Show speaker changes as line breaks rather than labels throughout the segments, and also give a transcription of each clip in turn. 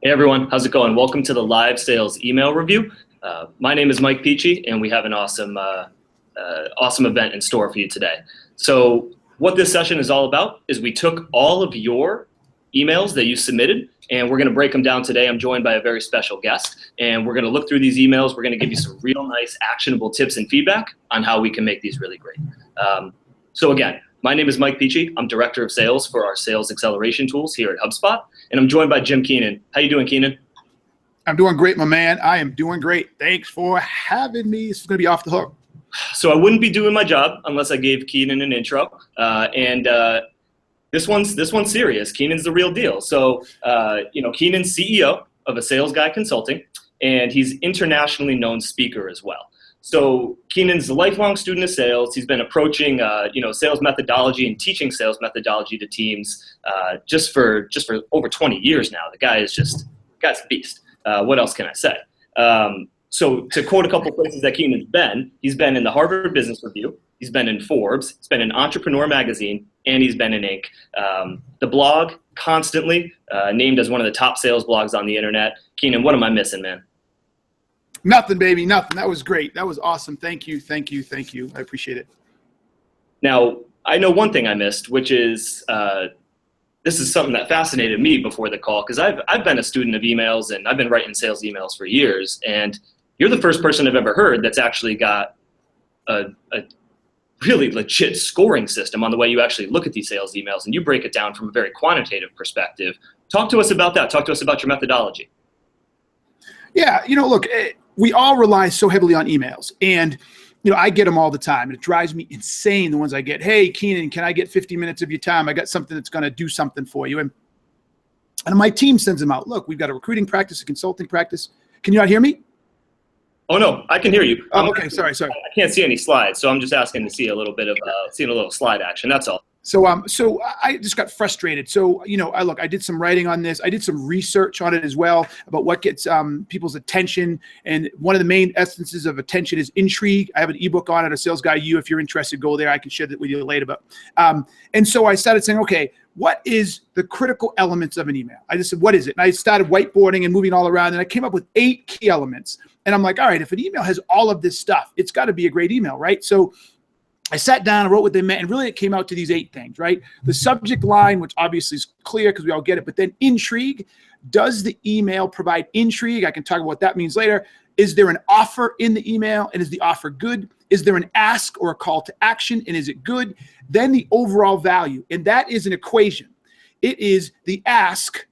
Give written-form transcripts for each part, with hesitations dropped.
Hey everyone, how's it going? Welcome to the live sales email review. My name is Mike Pici, and we have an awesome event in store for you today. So what this session is all about is we took all of your emails that you submitted, and we're going to break them down today. I'm joined by a very special guest, and we're going to look through these emails. We're going to give you some real nice, actionable tips and feedback on how we can make these really great. So again, my name is Mike Pici. I'm Director of Sales for our Sales Acceleration Tools here at HubSpot, and I'm joined by Jim Keenan. How you doing, Keenan?
I'm doing great, my man. I am doing great. Thanks for having me. This is going to be off the hook.
So I wouldn't be doing my job unless I gave Keenan an intro, this one's serious. Keenan's the real deal. So Keenan's CEO of A Sales Guy Consulting, and he's internationally known speaker as well. So Keenan's a lifelong student of sales. He's been approaching, sales methodology and teaching sales methodology to teams just for over 20 years now. The guy's a beast. What else can I say? So to quote a couple places that Keenan's been, he's been in the Harvard Business Review. He's been in Forbes. He's been in Entrepreneur Magazine, and he's been in Inc. The blog constantly named as one of the top sales blogs on the internet. Keenan, what am I missing, man?
Nothing, baby, nothing. That was great. That was awesome. Thank you. I appreciate it.
Now, I know one thing I missed, which is this is something that fascinated me before the call, because I've been a student of emails, and I've been writing sales emails for years, and you're the first person I've ever heard that's actually got a really legit scoring system on the way you actually look at these sales emails, and you break it down from a very quantitative perspective. Talk to us about that. Talk to us about your methodology.
Yeah, look, we all rely so heavily on emails, and I get them all the time, and it drives me insane, the ones I get. Hey, Keenan, can I get 50 minutes of your time? I got something that's going to do something for you. And my team sends them out. Look, we've got a recruiting practice, a consulting practice. Can you not hear me?
Oh, no, I can hear you.
Oh, okay, sorry.
I can't see any slides, so I'm just asking to see a little bit of seeing a little slide action. That's all.
So I just got frustrated. So, I did some writing on this. I did some research on it as well about what gets people's attention. And one of the main essences of attention is intrigue. I have an ebook on it, A Sales Guy U. If you're interested, go there. I can share that with you later. But and so I started saying, okay, what is the critical elements of an email? I just said, what is it? And I started whiteboarding and moving all around, and I came up with 8 key elements. And I'm like, all right, if an email has all of this stuff, it's got to be a great email, right? So I sat down and wrote what they meant, and really it came out to these 8 things, right? The subject line, which obviously is clear because we all get it, but then intrigue. Does the email provide intrigue? I can talk about what that means later. Is there an offer in the email, and is the offer good? Is there an ask or a call to action, and is it good? Then the overall value, and that is an equation. It is the ask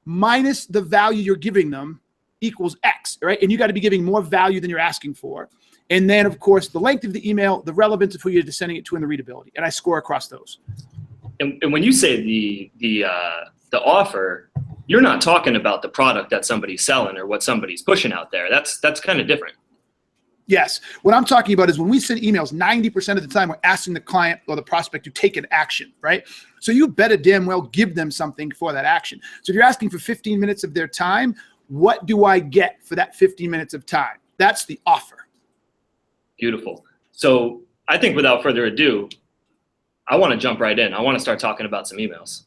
minus the value you're giving them equals X, right? And you got to be giving more value than you're asking for. And then, of course, the length of the email, the relevance of who you're sending it to, and the readability. And I score across those.
And when you say the offer, you're not talking about the product that somebody's selling or what somebody's pushing out there. That's kind of different.
Yes. What I'm talking about is when we send emails, 90% of the time we're asking the client or the prospect to take an action, right? So you better damn well give them something for that action. So if you're asking for 15 minutes of their time, what do I get for that 15 minutes of time? That's the offer.
Beautiful. So I think without further ado, I want to jump right in. I want to start talking about some emails.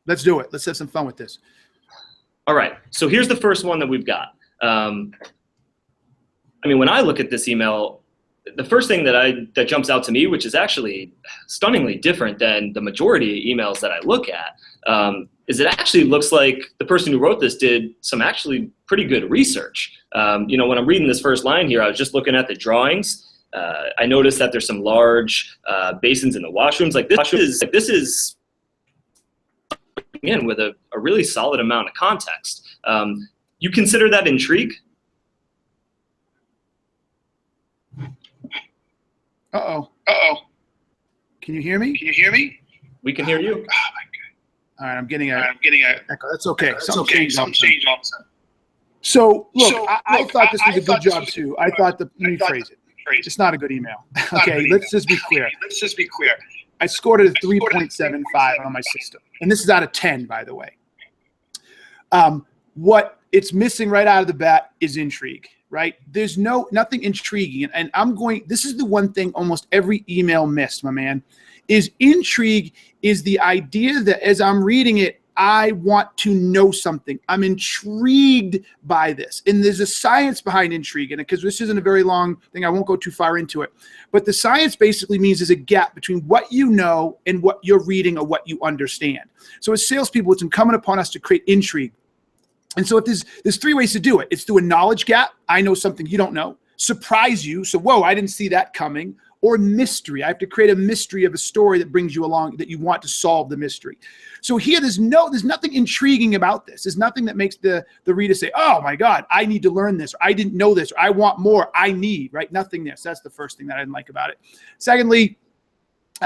Let's do it. Let's have some fun with this.
All right. So here's the first one that we've got. When I look at this email, the first thing that jumps out to me, which is actually stunningly different than the majority of emails that I look at, is it actually looks like the person who wrote this did some actually pretty good research. When I'm reading this first line here, I was just looking at the drawings. I noticed that there's some large basins in the washrooms. This is again with a really solid amount of context. You consider that intrigue?
Uh-oh. Can you hear me?
We can hear you.
Oh, my God. All right, I'm getting a echo. That's okay. Something changed all of a sudden. So, look, I thought this was a good job, too. I thought let me phrase it. It's not a good email. Okay, let's just be clear. I scored it a 3.75 on my system. And this is out of 10, by the way. What it's missing right out of the bat is intrigue, right? There's nothing intriguing. And this is the one thing almost every email missed, my man, is intrigue is the idea that as I'm reading it, I want to know something. I'm intrigued by this. And there's a science behind intrigue. And because this isn't a very long thing, I won't go too far into it. But the science basically means there's a gap between what you know and what you're reading or what you understand. So as salespeople, it's incumbent upon us to create intrigue. And so if there's three ways to do it. It's through a knowledge gap. I know something you don't know. Surprise you. So, whoa, I didn't see that coming. Or mystery. I have to create a mystery of a story that brings you along, that you want to solve the mystery. So here, there's nothing intriguing about this. There's nothing that makes the reader say, oh my God, I need to learn this. Or I didn't know this. Or I want more. I need, right? Nothing there. So that's the first thing that I didn't like about it. Secondly,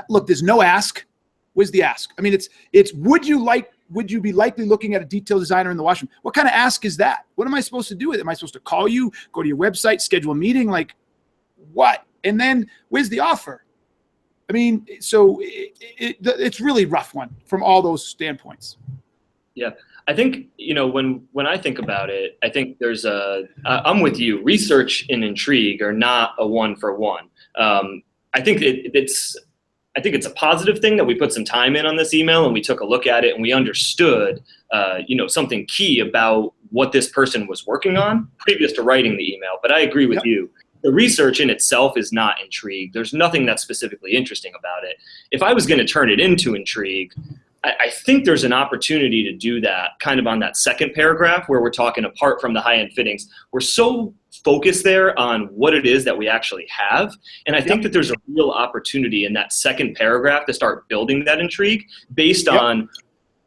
look, there's no ask. Where's the ask? I mean, it's would you be likely looking at a detail designer in the washroom? What kind of ask is that? What am I supposed to do with it? Am I supposed to call you, go to your website, schedule a meeting? Like what? And then where's the offer? I mean, so it's really rough one from all those standpoints.
Yeah, I think, when I think about it, I think there's I'm with you. Research and intrigue are not a one for one. I think it's a positive thing that we put some time in on this email and we took a look at it and we understood, something key about what this person was working on previous to writing the email. But I agree with you. The research in itself is not intrigue. There's nothing that's specifically interesting about it. If I was going to turn it into intrigue, I think there's an opportunity to do that kind of on that second paragraph where we're talking apart from the high-end fittings. We're so focused there on what it is that we actually have. And I think that there's a real opportunity in that second paragraph to start building that intrigue based on,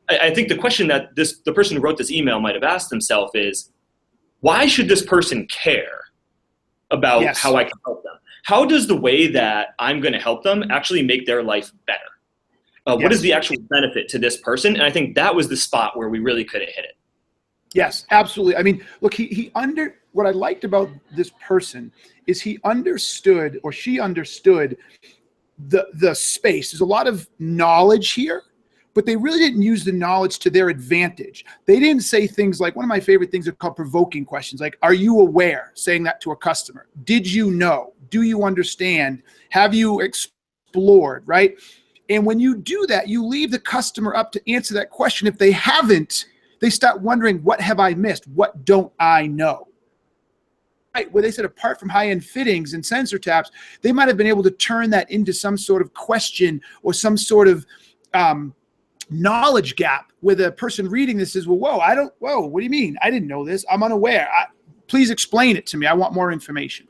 I think the question that the person who wrote this email might have asked themselves is, why should this person care about how I can help them? How does the way that I'm going to help them actually make their life better? What is the actual benefit to this person? And I think that was the spot where we really could have hit it.
Yes, absolutely. I mean, look, what I liked about this person is he understood, or she understood, the space. There's a lot of knowledge here, but they really didn't use the knowledge to their advantage. They didn't say things like, one of my favorite things are called provoking questions, like, are you aware? Saying that to a customer. Did you know? Do you understand? Have you explored, right? And when you do that, you leave the customer up to answer that question. If they haven't, they start wondering, what have I missed? What don't I know? Right, where they said apart from high-end fittings and sensor taps, they might have been able to turn that into some sort of question or some sort of knowledge gap where the person reading this is, whoa, what do you mean? I didn't know this. I'm unaware. Please explain it to me. I want more information.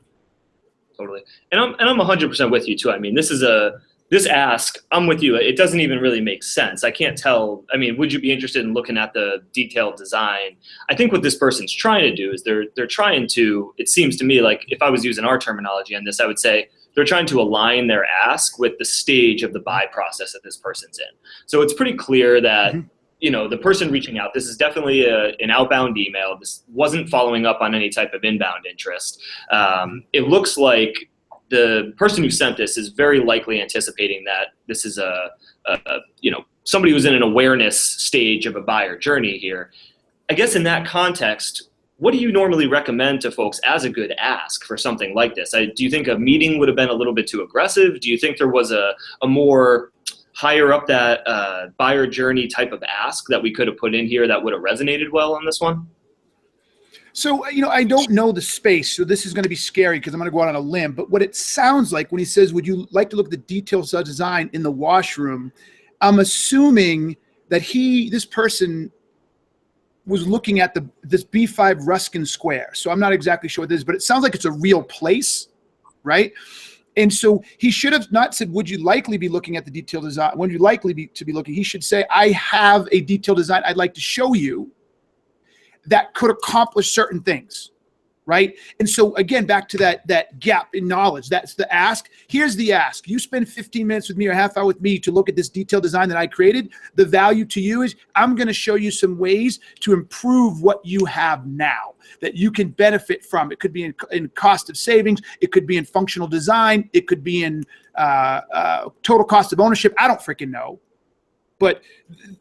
Totally. And I'm 100% with you too. I mean, this ask, I'm with you. It doesn't even really make sense. I can't tell. I mean, would you be interested in looking at the detailed design? I think what this person's trying to do is they're trying to, it seems to me like if I was using our terminology on this, I would say they're trying to align their ask with the stage of the buy process that this person's in. So it's pretty clear that, the person reaching out, this is definitely an outbound email. This wasn't following up on any type of inbound interest. It looks like the person who sent this is very likely anticipating that this is somebody who's in an awareness stage of a buyer journey here. I guess in that context, what do you normally recommend to folks as a good ask for something like this? Do you think a meeting would have been a little bit too aggressive? Do you think there was a more higher up that buyer journey type of ask that we could have put in here that would have resonated well on this one?
So, I don't know the space, so this is going to be scary because I'm going to go out on a limb. But what it sounds like when he says, would you like to look at the details of design in the washroom? I'm assuming that this person was looking at this B5 Ruskin Square. So I'm not exactly sure what this is, but it sounds like it's a real place, right? And so he should have not said, would you likely be looking at the detailed design? Would you likely to be looking? He should say, I have a detailed design I'd like to show you that could accomplish certain things, right? And so again, back to that gap in knowledge, that's the ask. Here's the ask. You spend 15 minutes with me or a half hour with me to look at this detailed design that I created. The value to you is I'm going to show you some ways to improve what you have now that you can benefit from. It could be in cost of savings. It could be in functional design. It could be in total cost of ownership. I don't freaking know, but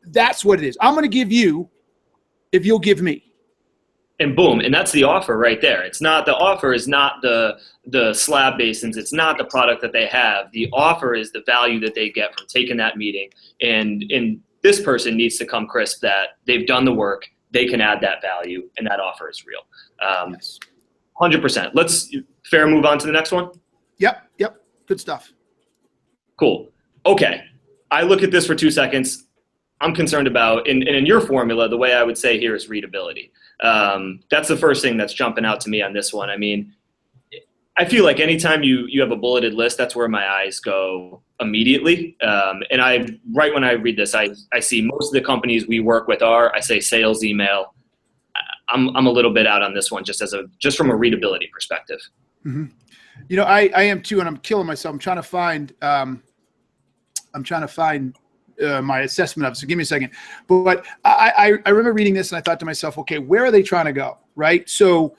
that's what it is. I'm going to give you if you'll give me.
And boom, and that's the offer right there. It's not, the offer is not the slab basins. It's not the product that they have. The offer is the value that they get from taking that meeting and this person needs to come crisp that they've done the work, they can add that value, and that offer is real.
Yes.
100%. Let's fair move on to the next one.
Yep. Good stuff.
Cool. Okay. I look at this for 2 seconds. I'm concerned about, and in your formula, the way I would say here is readability. That's the first thing that's jumping out to me on this one. I mean, I feel like anytime you have a bulleted list, that's where my eyes go immediately. And right when I read this, I see most of the companies we work with I say sales email. I'm a little bit out on this one just from a readability perspective.
Mm-hmm. You know, I am too, and I'm killing myself. I'm trying to find my assessment of it. So give me a second. But I remember reading this and I thought to myself, okay, where are they trying to go? Right. So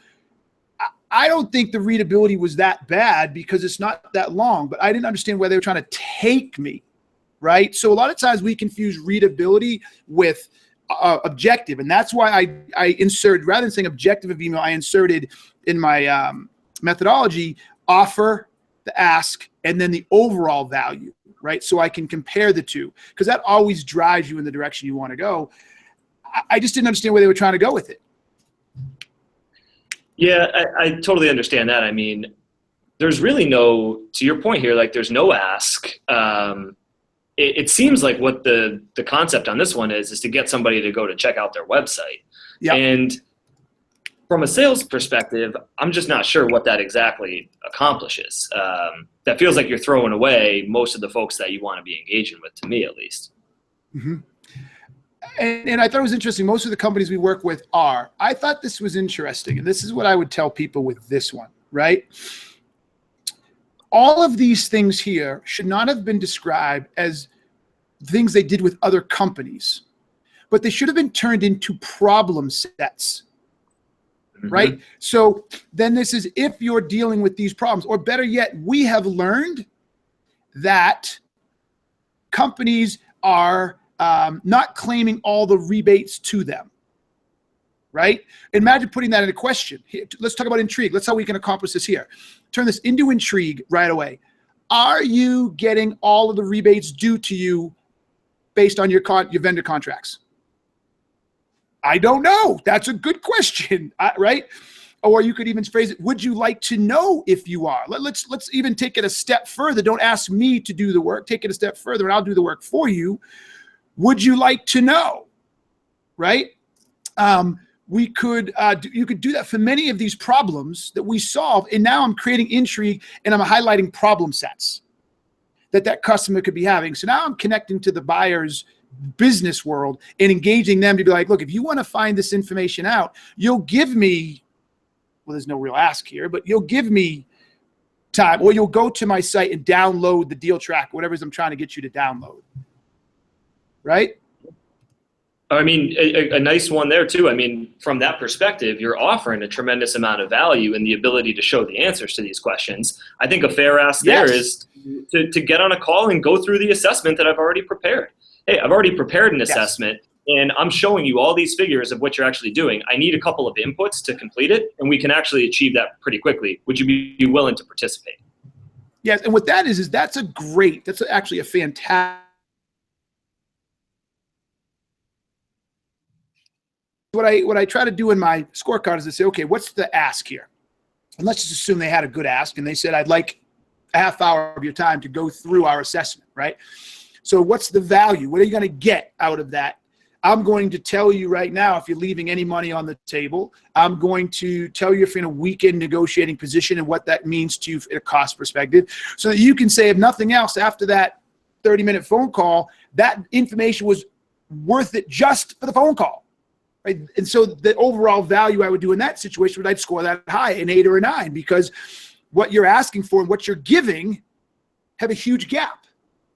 I don't think the readability was that bad because it's not that long, but I didn't understand where they were trying to take me. Right. So a lot of times we confuse readability with objective. And that's why I inserted, rather than saying objective of email, I inserted in my methodology, offer, the ask, and then the overall value. Right. So I can compare the two, because that always drives you in the direction you want to go. I just didn't understand where they were trying to go with it.
Yeah, I totally understand that. I mean, there's really to your point here, like there's no ask. It seems like what the concept on this one is to get somebody to go to check out their website. Yep. And from a sales perspective, I'm just not sure what that exactly accomplishes. That feels like you're throwing away most of the folks that you want to be engaging with, to me at least.
Mm-hmm. And I thought it was interesting. Most of the companies we work with are. I thought this was interesting, and this is what I would tell people with this one, right? All of these things here should not have been described as things they did with other companies, but they should have been turned into problem sets. Mm-hmm. Right? So then this is if you're dealing with these problems, or better yet, we have learned that companies are not claiming all the rebates to them. Right? Imagine putting that in a question. Here, let's talk about intrigue. Let's how we can accomplish this here. Turn this into intrigue right away. Are you getting all of the rebates due to you based on your vendor contracts? I don't know. That's a good question, right? Or you could even phrase it, would you like to know if you are? Let's even take it a step further. Don't ask me to do the work. Take it a step further and I'll do the work for you. Would you like to know? Right? You could do that for many of these problems that we solve. And now I'm creating intrigue and I'm highlighting problem sets that customer could be having. So now I'm connecting to the buyer's business world and engaging them to be like, look, if you want to find this information out, you'll give me, well, there's no real ask here, but you'll give me time, or you'll go to my site and download the deal track, whatever it is I'm trying to get you to download. Right?
I mean, a nice one there too. I mean, from that perspective, you're offering a tremendous amount of value in the ability to show the answers to these questions. I think a fair ask there is to get on a call and go through the assessment that I've already prepared. Hey, I've already prepared an assessment and I'm showing you all these figures of what you're actually doing. I need a couple of inputs to complete it, and we can actually achieve that pretty quickly. Would you be willing to participate?
Yes, and what that is that's actually a fantastic. What I try to do in my scorecard is to say, okay, what's the ask here? And let's just assume they had a good ask and they said, I'd like a half hour of your time to go through our assessment, right? So what's the value? What are you going to get out of that? I'm going to tell you right now if you're leaving any money on the table. I'm going to tell you if you're in a weekend negotiating position and what that means to you in a cost perspective, so that you can say, if nothing else, after that 30-minute phone call, that information was worth it just for the phone call. Right? And so the overall value I would do in that situation would I'd score that high, an 8 or a 9, because what you're asking for and what you're giving have a huge gap,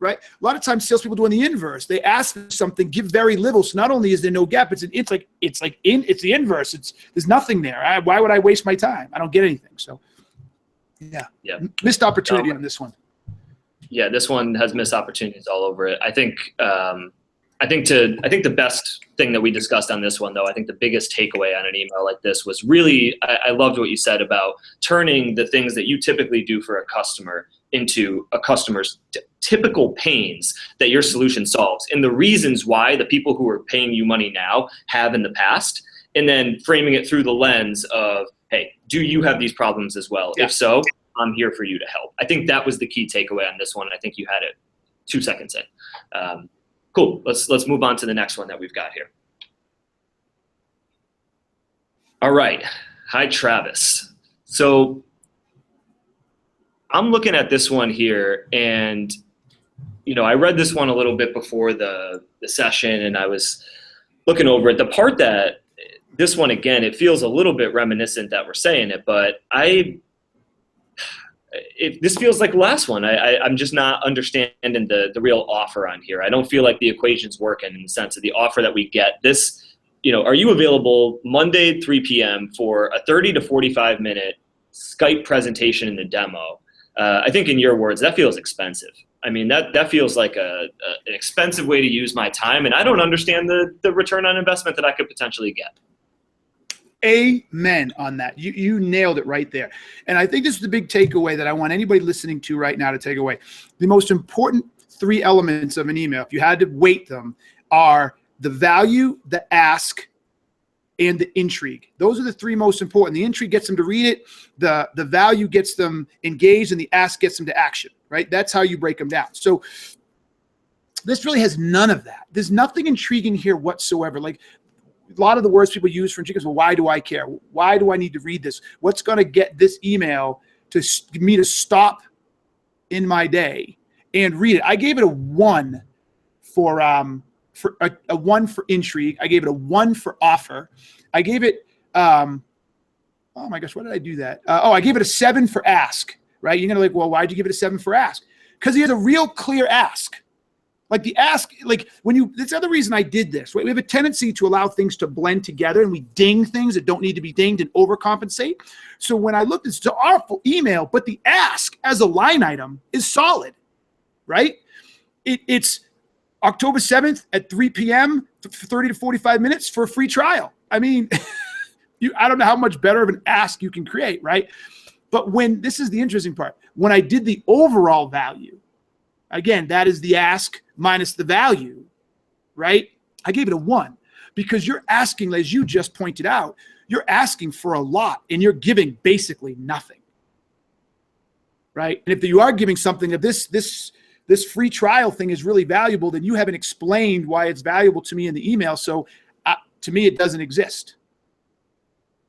right? A lot of times salespeople doing the inverse. They ask for something, give very little. So not only is there no gap, it's the inverse. There's nothing there. Why would I waste my time? I don't get anything. So yeah. Missed opportunity on this one.
Yeah, this one has missed opportunities all over it. I think the best thing that we discussed on this one, though, I think the biggest takeaway on an email like this was really, I loved what you said about turning the things that you typically do for a customer into a customer's typical pains that your solution solves and the reasons why the people who are paying you money now have in the past, and then framing it through the lens of, hey, do you have these problems as well? Yeah. If so, I'm here for you to help. I think that was the key takeaway on this one. I think you had it 2 seconds in. Cool. Let's move on to the next one that we've got here. All right. Hi, Travis. So I'm looking at this one here, and I read this one a little bit before the session, and I was looking over it. The part that this one, again, it feels a little bit reminiscent that we're saying it, but this feels like the last one. I'm just not understanding the real offer on here. I don't feel like the equation's working in the sense of the offer that we get. This, are you available Monday 3 p.m. for a 30 to 45 minute Skype presentation in the demo? I think in your words, that feels expensive. I mean, that feels like an expensive way to use my time, and I don't understand the return on investment that I could potentially get.
Amen on that. You nailed it right there. And I think this is the big takeaway that I want anybody listening to right now to take away. The most important 3 elements of an email, if you had to weight them, are the value, the ask, and the intrigue. Those are the 3 most important. The intrigue gets them to read it, the value gets them engaged, and the ask gets them to action, right? That's how you break them down. So this really has none of that. There's nothing intriguing here whatsoever. Like, a lot of the words people use for intrigue is, well, why do I care? Why do I need to read this? What's going to get this email to me to stop in my day and read it? I gave it a 1 for a 1 for intrigue. I gave it a 1 for offer. I gave it, oh my gosh, why did I do that? I gave it a 7 for ask, right? You're going to like, well, why'd you give it a 7 for ask? Because he has a real clear ask. Like the ask, like that's the other reason I did this. Right? We have a tendency to allow things to blend together, and we ding things that don't need to be dinged and overcompensate. So when I looked, it's an awful email, but the ask as a line item is solid, right? It's October 7th at 3 p.m. for 30 to 45 minutes for a free trial. I mean, I don't know how much better of an ask you can create, right? But this is the interesting part. When I did the overall value, again, that is the ask minus the value, right? I gave it a 1 because you're asking, as you just pointed out, you're asking for a lot and you're giving basically nothing, right? And if you are giving something, if this free trial thing is really valuable, then you haven't explained why it's valuable to me in the email. So to me, it doesn't exist,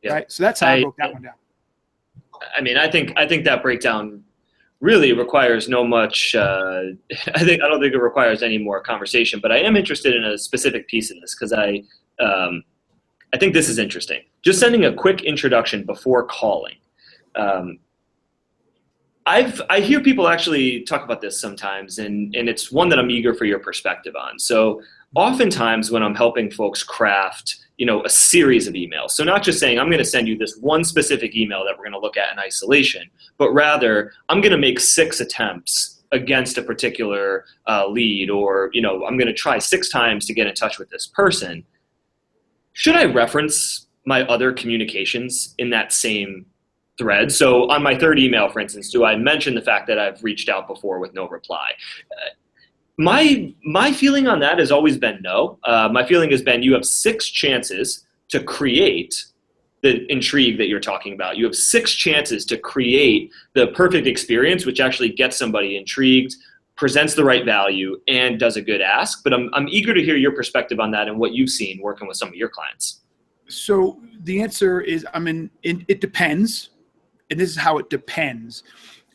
right? So that's how I broke that one down.
I mean, I think that breakdown really requires no much. I don't think it requires any more conversation. But I am interested in a specific piece in this because I think this is interesting. Just sending a quick introduction before calling. I hear people actually talk about this sometimes, and it's one that I'm eager for your perspective on. So oftentimes when I'm helping folks craft, a series of emails. So not just saying, I'm going to send you this one specific email that we're going to look at in isolation, but rather I'm going to make 6 attempts against a particular lead, or, I'm going to try 6 times to get in touch with this person. Should I reference my other communications in that same thread? So on my 3rd email, for instance, do I mention the fact that I've reached out before with no reply? My feeling on that has always been no. My feeling has been you have 6 chances to create the intrigue that you're talking about. You have 6 chances to create the perfect experience, which actually gets somebody intrigued, presents the right value, and does a good ask. But I'm eager to hear your perspective on that and what you've seen working with some of your clients.
So the answer is, it depends. And this is how it depends.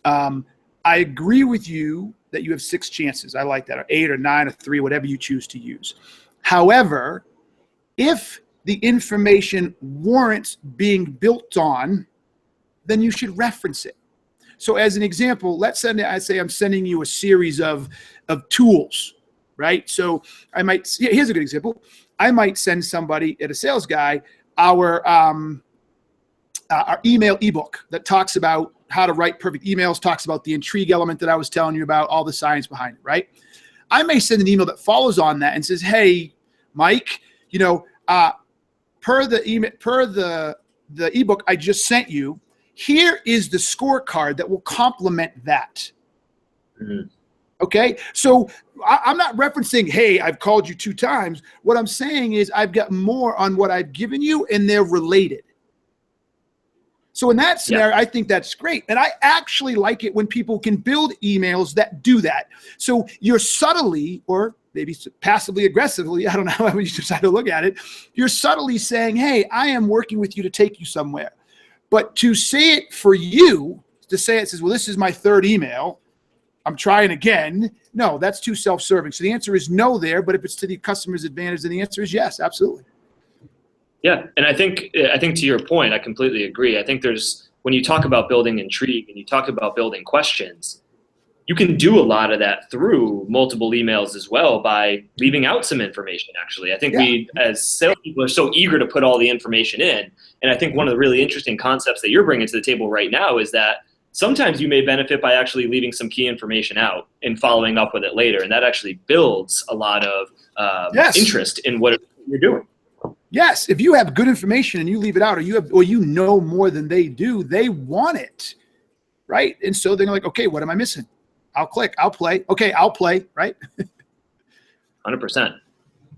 I agree with you that you have 6 chances. I like that, or 8 or 9 or 3, whatever you choose to use. However, if the information warrants being built on, then you should reference it. So as an example, I say I'm sending you a series of tools, right? So here's a good example. I might send somebody, a sales guy, our email ebook that talks about how to write perfect emails, talks about the intrigue element that I was telling you about, all the science behind it, right? I may send an email that follows on that and says, hey, Mike, per the ebook I just sent you, here is the scorecard that will complement that. Mm-hmm. Okay. So I'm not referencing, hey, I've called you 2 times. What I'm saying is I've got more on what I've given you and they're related. So in that scenario, I think that's great. And I actually like it when people can build emails that do that. So you're subtly, or maybe passively aggressively, I don't know how you decide to look at it, you're subtly saying, hey, I am working with you to take you somewhere. But to say it for you, to say it says, well, this is my 3rd email, I'm trying again. No, that's too self-serving. So the answer is no there, but if it's to the customer's advantage, then the answer is yes, absolutely.
Yeah, and I think to your point, I completely agree. I think when you talk about building intrigue and you talk about building questions, you can do a lot of that through multiple emails as well by leaving out some information, actually. I think we, as salespeople, are so eager to put all the information in. And I think one of the really interesting concepts that you're bringing to the table right now is that sometimes you may benefit by actually leaving some key information out and following up with it later. And that actually builds a lot of interest in what you're doing.
Yes, if you have good information and you leave it out, or you know more than they do, they want it, right? And so they're like, okay, what am I missing? I'll click, I'll play. Okay, I'll play, right?
100%.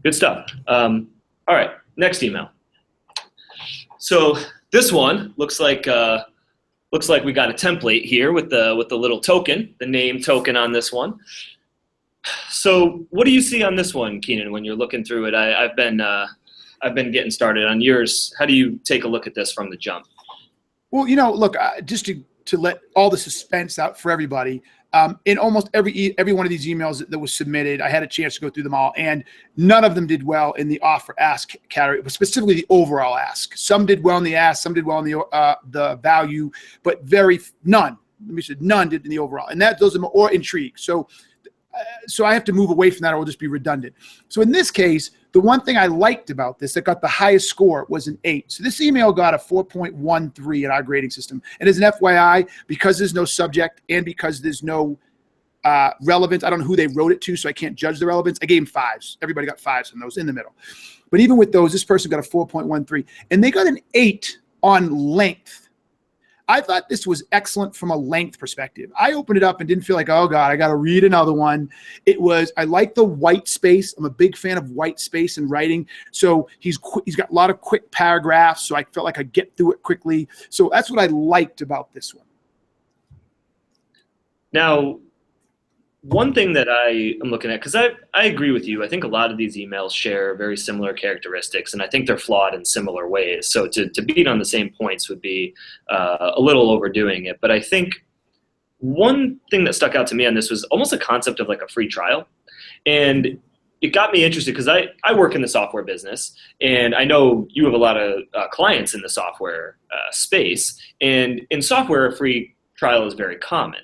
Good stuff. All right, next email. So this one looks like we got a template here with the little token, the name token on this one. So what do you see on this one, Keenan, when you're looking through it? I've been getting started on yours. How do you take a look at this from the jump?
Well, look, just to let all the suspense out for everybody, in almost every one of these emails that was submitted, I had a chance to go through them all, and none of them did well in the offer ask category, but specifically the overall ask. Some did well in the ask, some did well in the value, but none. Let me say none did in the overall, and those are more intrigue. So I have to move away from that, or will just be redundant. So in this case, the one thing I liked about this that got the highest score was an 8. So this email got a 4.13 in our grading system. And as an FYI, because there's no subject and because there's no relevance, I don't know who they wrote it to, so I can't judge the relevance. I gave them 5s. Everybody got 5s on those in the middle. But even with those, this person got a 4.13. And they got an 8 on length. I thought this was excellent from a length perspective. I opened it up and didn't feel like, oh God, I got to read another one. I like the white space. I'm a big fan of white space in writing. So he's got a lot of quick paragraphs. So I felt like I get through it quickly. So that's what I liked about this one.
Now, one thing that I am looking at, because I agree with you, I think a lot of these emails share very similar characteristics, and I think they're flawed in similar ways. So to beat on the same points would be a little overdoing it. But I think one thing that stuck out to me on this was almost a concept of like a free trial. And it got me interested because I work in the software business, and I know you have a lot of clients in the software space. And in software, a free trial is very common.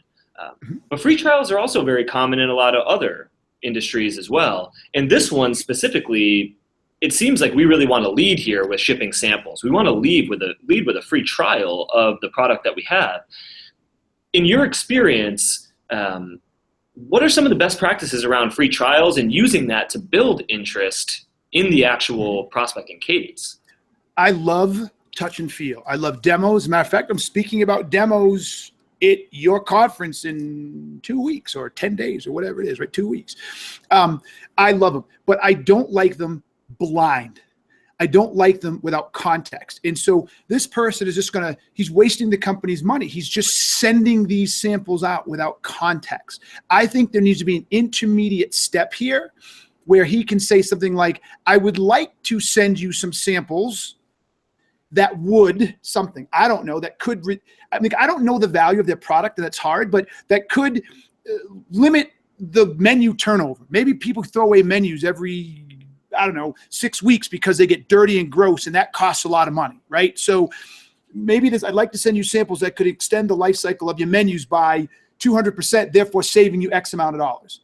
But free trials are also very common in a lot of other industries as well. And this one specifically, it seems like we really want to lead here with shipping samples. We want to lead with a free trial of the product that we have. In your experience, what are some of the best practices around free trials and using that to build interest in the actual prospecting cadence?
I love touch and feel. I love demos. As a matter of fact, I'm speaking about demos at your conference in 2 weeks or 10 days or whatever it is, right? 2 weeks. I love them, but I don't like them blind. I don't like them without context. And so this person is just he's wasting the company's money. He's just sending these samples out without context. I think there needs to be an intermediate step here where he can say something like, I would like to send you some samples that would something, I don't know, that could, I don't know the value of their product, and that's hard, but that could limit the menu turnover. Maybe people throw away menus every, 6 weeks because they get dirty and gross, and that costs a lot of money, right? So maybe I'd like to send you samples that could extend the life cycle of your menus by 200%, therefore saving you X amount of dollars.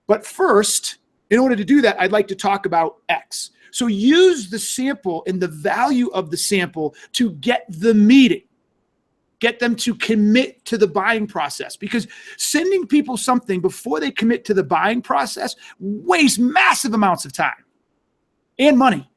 But first, in order to do that, I'd like to talk about X. So use the sample and the value of the sample to get the meeting, get them to commit to the buying process, because sending people something before they commit to the buying process wastes massive amounts of time and money.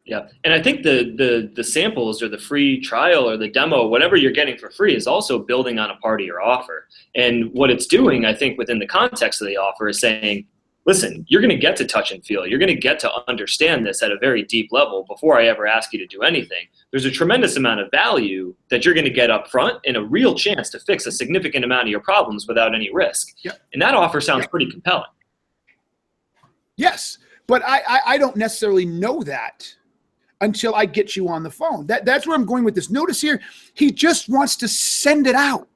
Yeah. And I think the samples or the free trial or the demo, whatever you're getting for free, is also building on a part of your offer. And what it's doing, I think, within the context of the offer is saying, listen, you're going to get to touch and feel. You're going to get to understand this at a very deep level before I ever ask you to do anything. There's a tremendous amount of value that you're going to get up front and a real chance to fix a significant amount of your problems without any risk.
Yep.
And that offer sounds pretty compelling.
Yes, but I don't necessarily know that until I get you on the phone. That's where I'm going with this. Notice here, he just wants to send it out.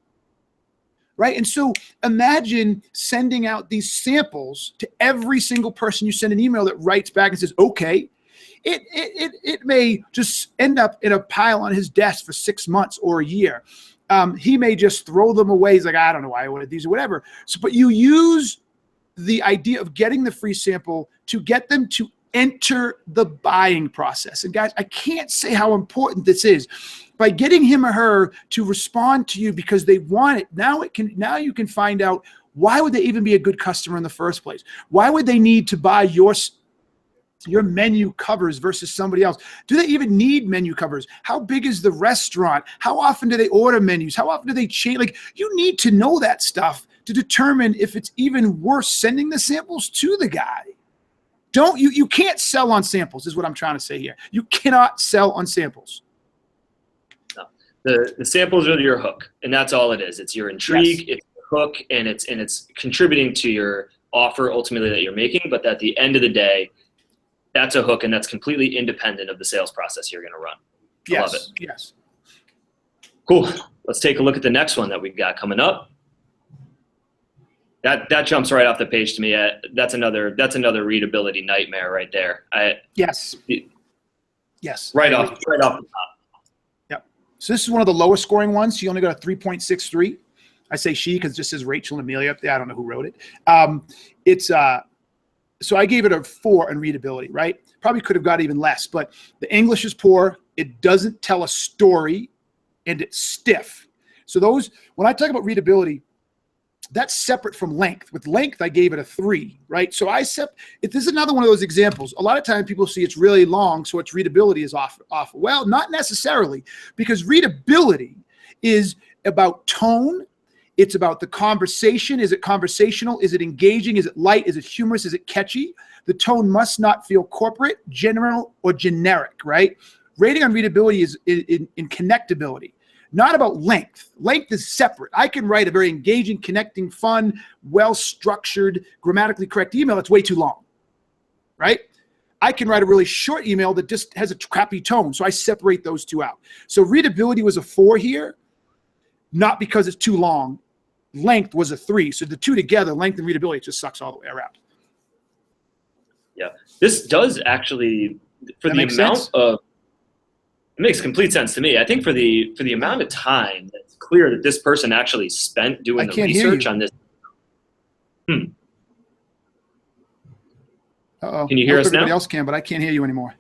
Right. And so imagine sending out these samples to every single person you send an email that writes back and says, okay. It may just end up in a pile on his desk for 6 months or a year. He may just throw them away. He's like, I don't know why I wanted these or whatever. So, but you use the idea of getting the free sample to get them to enter the buying process. And guys, I can't say how important this is. By getting him or her to respond to you because they want it, now you can find out, why would they even be a good customer in the first place? Why would they need to buy your menu covers versus somebody else? Do they even need menu covers? How big is the restaurant? How often do they order menus? How often do they change? Like, you need to know that stuff to determine if it's even worth sending the samples to the guy. You can't sell on samples is what I'm trying to say here. You cannot sell on samples.
The samples are your hook, and that's all it is. It's your intrigue, yes. It's the hook, and it's contributing to your offer ultimately that you're making. But at the end of the day, that's a hook, and that's completely independent of the sales process you're going to run. I love it.
Yes.
Cool. Let's take a look at the next one that we've got coming up. That jumps right off the page to me. That's another readability nightmare right there.
Yes.
Right off the top.
So this is one of the lowest scoring ones. She only got a 3.63. I say she because it just says Rachel and Amelia up there. I don't know who wrote it. So I gave it a 4 in readability, right? Probably could have got even less, but the English is poor. It doesn't tell a story, and it's stiff. So when I talk about readability, that's separate from length. With length, I gave it a 3, right? So this is another one of those examples. A lot of times people see it's really long, so its readability is off. Well, not necessarily, because readability is about tone. It's about the conversation. Is it conversational? Is it engaging? Is it light? Is it humorous? Is it catchy? The tone must not feel corporate, general, or generic, right? Rating on readability is in connectability. Not about length. Length is separate. I can write a very engaging, connecting, fun, well-structured, grammatically correct email that's way too long, right? I can write a really short email that just has a crappy tone, so I separate those two out. So readability was a 4 here, not because it's too long. Length was a 3. So the two together, length and readability, it just sucks all the way around.
Yeah. This does actually, for the amount of, it makes complete sense to me. I think for the amount of time that's clear that this person actually spent doing the research on this.
Uh-oh.
Can you hear us now?
Everybody else can, but I can't hear you anymore.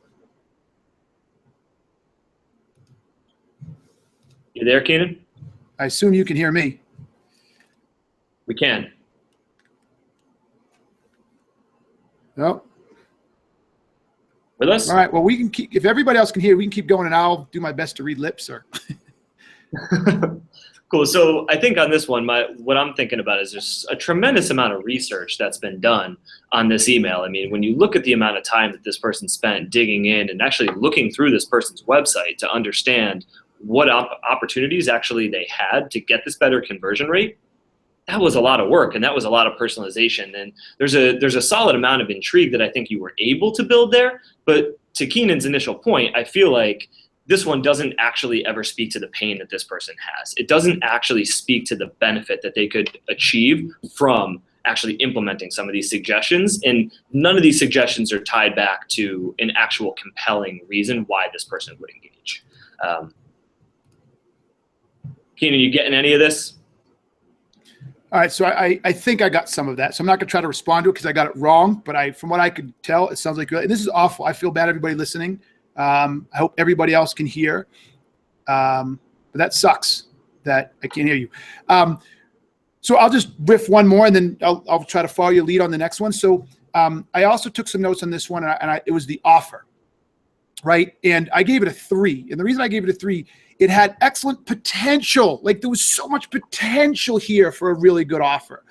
You there, Keenan?
I assume you can hear me.
We can.
No.
With us?
All right. Well, we can keep. If everybody else can hear, we can keep going, and I'll do my best to read lips. Or.
Cool. So I think on this one, what I'm thinking about is there's a tremendous amount of research that's been done on this email. I mean, when you look at the amount of time that this person spent digging in and actually looking through this person's website to understand what opportunities actually they had to get this better conversion rate, that was a lot of work, and that was a lot of personalization. And there's a solid amount of intrigue that I think you were able to build there. But to Keenan's initial point, I feel like this one doesn't actually ever speak to the pain that this person has. It doesn't actually speak to the benefit that they could achieve from actually implementing some of these suggestions. And none of these suggestions are tied back to an actual compelling reason why this person would engage. Keenan, you getting any of this?
All right, so I think I got some of that. So I'm not going to try to respond to it because I got it wrong. But from what I could tell, it sounds like good. And this is awful. I feel bad, everybody listening. I hope everybody else can hear. But that sucks that I can't hear you. So I'll just riff one more, and then I'll try to follow your lead on the next one. So I also took some notes on this one, and it was the offer. right? And I gave it a 3. And the reason I gave it a 3, it had excellent potential. Like there was so much potential here for a really good offer.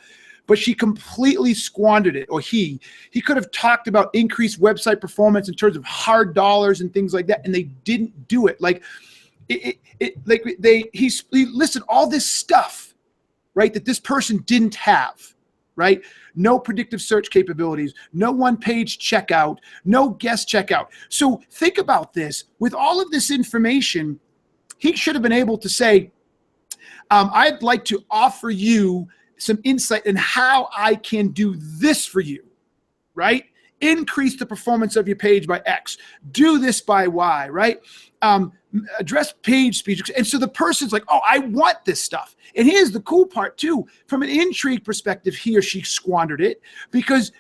But she completely squandered it, or he could have talked about increased website performance in terms of hard dollars and things like that, and they didn't do it. Like he listed all this stuff, right, that this person didn't have, right? No predictive search capabilities, no one-page checkout, no guest checkout. So think about this. With all of this information, he should have been able to say, I'd like to offer you some insight in how I can do this for you, right? Increase the performance of your page by X. Do this by Y, right? Address page speed. And so the person's like, oh, I want this stuff. And here's the cool part too. From an intrigue perspective, he or she squandered it, because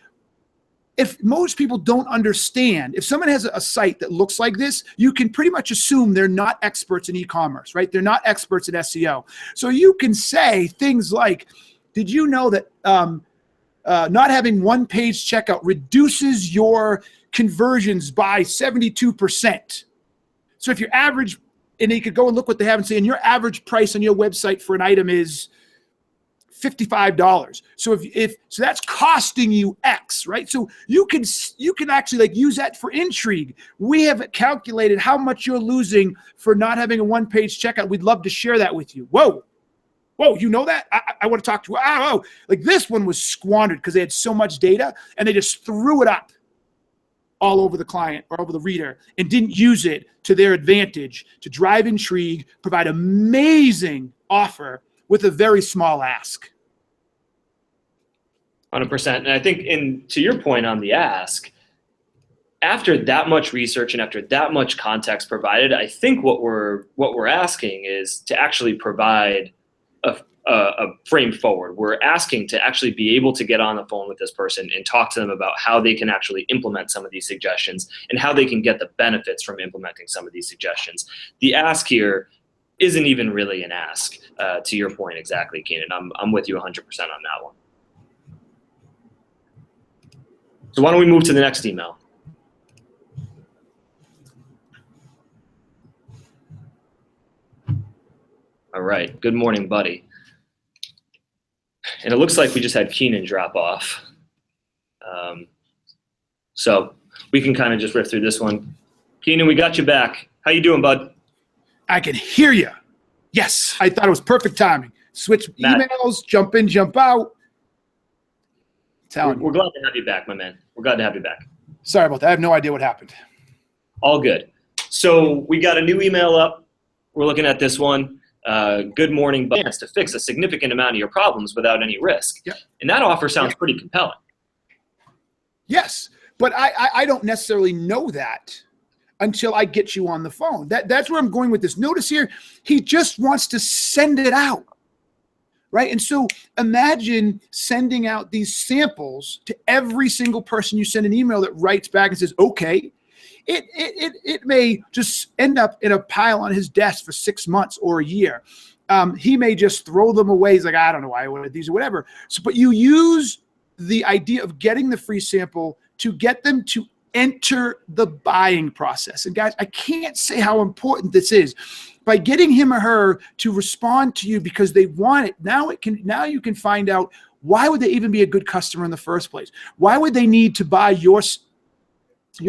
if most people don't understand, if someone has a site that looks like this, you can pretty much assume they're not experts in e-commerce, right? They're not experts in SEO. So you can say things like, did you know that not having one-page checkout reduces your conversions by 72%? So if your average, and you could go and look what they have and say, and your average price on your website for an item is $55. So so that's costing you X, right? So you can actually like use that for intrigue. We have calculated how much you're losing for not having a one-page checkout. We'd love to share that with you. Whoa, you know that? I want to talk to you. Oh, like this one was squandered because they had so much data and they just threw it up all over the client or over the reader and didn't use it to their advantage to drive intrigue, provide amazing offer with a very small ask.
100%. And I think, to your point on the ask, after that much research and after that much context provided, I think what we're asking is to actually provide a frame forward. We're asking to actually be able to get on the phone with this person and talk to them about how they can actually implement some of these suggestions and how they can get the benefits from implementing some of these suggestions. The ask here isn't even really an ask, to your point exactly, Keenan. I'm with you 100% on that one. So why don't we move to the next email? All right. Good morning, buddy. And it looks like we just had Keenan drop off. So we can kind of just riff through this one. Keenan, we got you back. How you doing, bud?
I can hear you. Yes, I thought it was perfect timing. Switch emails, jump in, jump out.
We're glad to have you back, my man. We're glad to have you back.
Sorry about that. I have no idea what happened.
All good. So we got a new email up. We're looking at this one. Good morning, chance to fix a significant amount of your problems without any risk.
Yep.
And that offer sounds pretty compelling.
Yes, but I don't necessarily know that until I get you on the phone. That's where I'm going with this. Notice here, he just wants to send it out, right? And so imagine sending out these samples to every single person you send an email that writes back and says, okay. It may just end up in a pile on his desk for 6 months or a year. He may just throw them away. He's like, I don't know why I wanted these or whatever. So, but you use the idea of getting the free sample to get them to enter the buying process. And guys, I can't say how important this is. By getting him or her to respond to you because they want it, now you can find out, why would they even be a good customer in the first place? Why would they need to buy your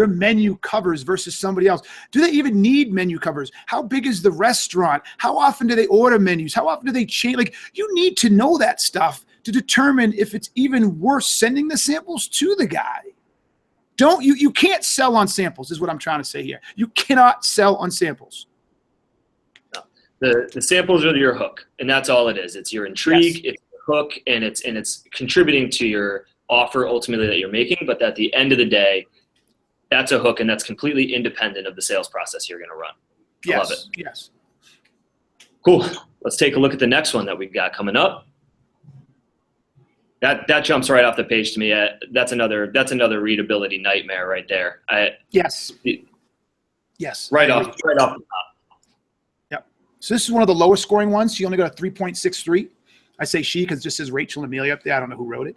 menu covers versus somebody else? Do they even need menu covers? How big is the restaurant? How often do they order menus? How often do they change? Like, you need to know that stuff to determine if it's even worth sending the samples to the guy. You can't sell on samples is what I'm trying to say here. You cannot sell on samples.
No. The samples are your hook, and that's all it is. It's your intrigue, yes. It's the hook, and it's contributing to your offer ultimately that you're making, but at the end of the day, that's a hook, and that's completely independent of the sales process you're going to run. I love it.
Yes.
Cool. Let's take a look at the next one that we've got coming up. That jumps right off the page to me. That's another readability nightmare right there.
Yes.
Right off the top.
Yep. So this is one of the lowest scoring ones. She only got a 3.63. I say she because it just says Rachel and Amelia up there. I don't know who wrote it.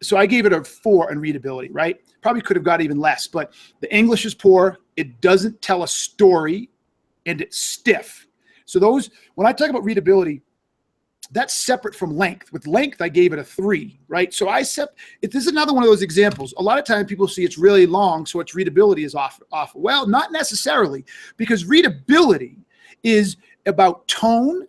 So I gave it a 4 on readability, right? Probably could have got even less, but the English is poor. It doesn't tell a story, and it's stiff. So those, when I talk about readability, that's separate from length. With length, I gave it a 3, right? So this is another one of those examples. A lot of times people see it's really long, so its readability is off. Well, not necessarily, because readability is about tone.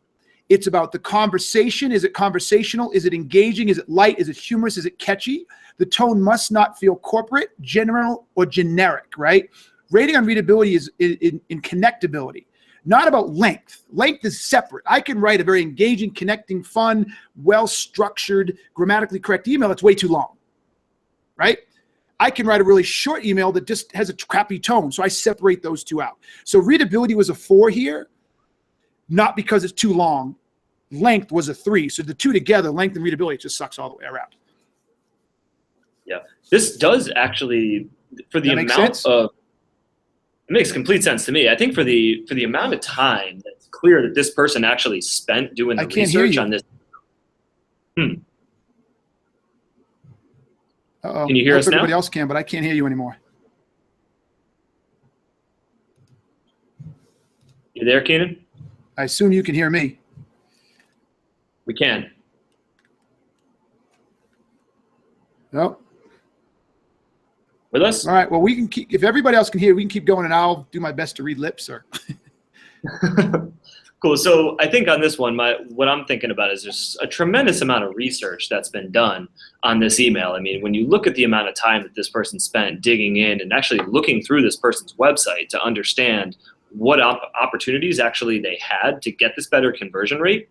It's about the conversation. Is it conversational? Is it engaging? Is it light? Is it humorous? Is it catchy? The tone must not feel corporate, general, or generic, right? Rating on readability is in connectability, not about length. Length is separate. I can write a very engaging, connecting, fun, well-structured, grammatically correct email that's way too long, right? I can write a really short email that just has a crappy tone, so I separate those two out. So readability was a 4 here, not because it's too long. Length was a 3. So the two together, length and readability, just sucks all the way around.
Yeah, this does actually, for the amount of, it makes complete sense to me. I think for the amount of time that's clear that this person actually spent doing the research on this.
Uh-oh.
Can you hear us now?
Everybody else can, but I can't hear you anymore.
You there, Keenan?
I assume you can hear me.
We can.
No.
With us?
All right. Well, we can keep, if everybody else can hear, we can keep going, and I'll do my best to read lips. Or
Cool. So I think on this one, what I'm thinking about is there's a tremendous amount of research that's been done on this email. I mean, when you look at the amount of time that this person spent digging in and actually looking through this person's website to understand what opportunities actually they had to get this better conversion rate,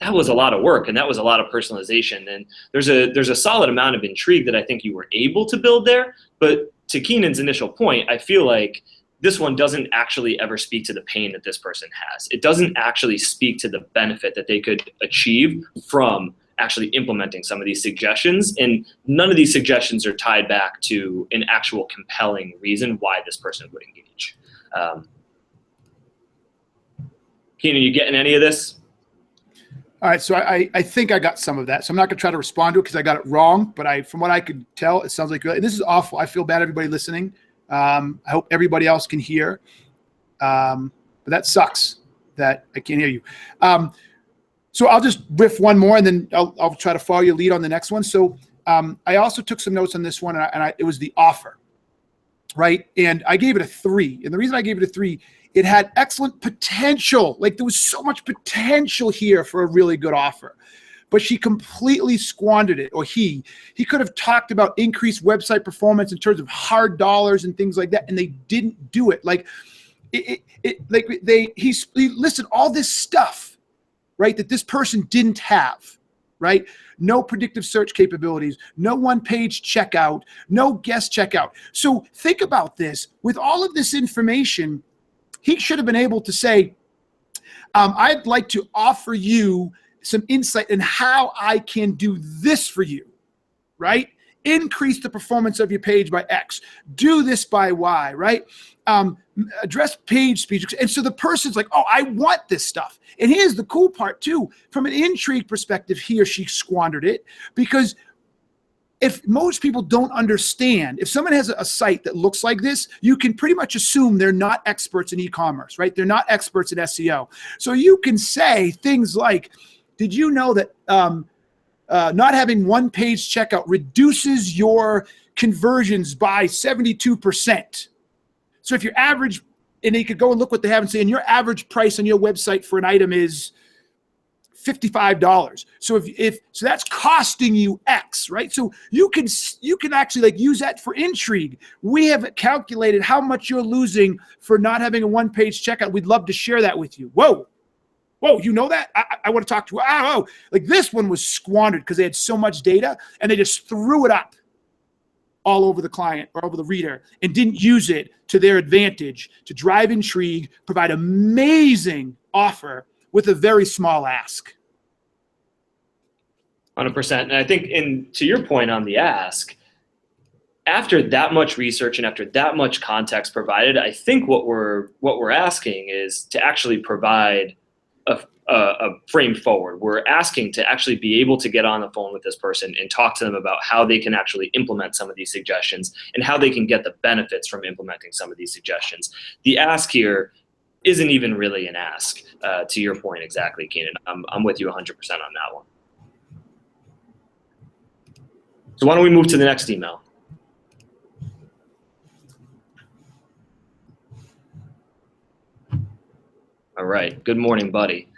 that was a lot of work, and that was a lot of personalization. And there's a solid amount of intrigue that I think you were able to build there. But to Keenan's initial point, I feel like this one doesn't actually ever speak to the pain that this person has. It doesn't actually speak to the benefit that they could achieve from actually implementing some of these suggestions. And none of these suggestions are tied back to an actual compelling reason why this person would engage. Keenan, you getting any of this?
all right, so I think I got some of that. So I'm not going to try to respond to it because I got it wrong. But from what I could tell, it sounds like good. And this is awful. I feel bad, everybody listening. I hope everybody else can hear. But that sucks that I can't hear you. So I'll just riff one more, and then I'll try to follow your lead on the next one. So I also took some notes on this one, and it was the offer, right? And I gave it a 3. And the reason I gave it a 3, it had excellent potential. Like, there was so much potential here for a really good offer. But she completely squandered it, or he could have talked about increased website performance in terms of hard dollars and things like that, and they didn't do it. Like, he listed all this stuff, right, that this person didn't have, right? No predictive search capabilities, no one-page checkout, no guest checkout. So think about this. With all of this information, he should have been able to say, I'd like to offer you some insight in how I can do this for you, right? Increase the performance of your page by X. Do this by Y, right? Address page speed. And so the person's like, oh, I want this stuff. And here's the cool part too. From an intrigue perspective, he or she squandered it, because if most people don't understand, if someone has a site that looks like this, you can pretty much assume they're not experts in e-commerce, right? They're not experts in SEO. So you can say things like, did you know that not having one-page checkout reduces your conversions by 72%? So if your average, and you could go and look what they have and say, and your average price on your website for an item is $55. So so that's costing you X, right? So you can actually like use that for intrigue. We have calculated how much you're losing for not having a one-page checkout. We'd love to share that with you. Whoa, you know that? I want to talk to you. Oh, like this one was squandered because they had so much data and they just threw it up all over the client or over the reader and didn't use it to their advantage to drive intrigue, provide amazing offer with a very small ask.
100%. And I think, to your point on the ask, after that much research and after that much context provided, I think what we're asking is to actually provide a frame forward. We're asking to actually be able to get on the phone with this person and talk to them about how they can actually implement some of these suggestions and how they can get the benefits from implementing some of these suggestions. The ask here isn't even really an ask, to your point exactly, Keenan. I'm with you 100% on that one. So why don't we move to the next email? All right. Good morning, buddy.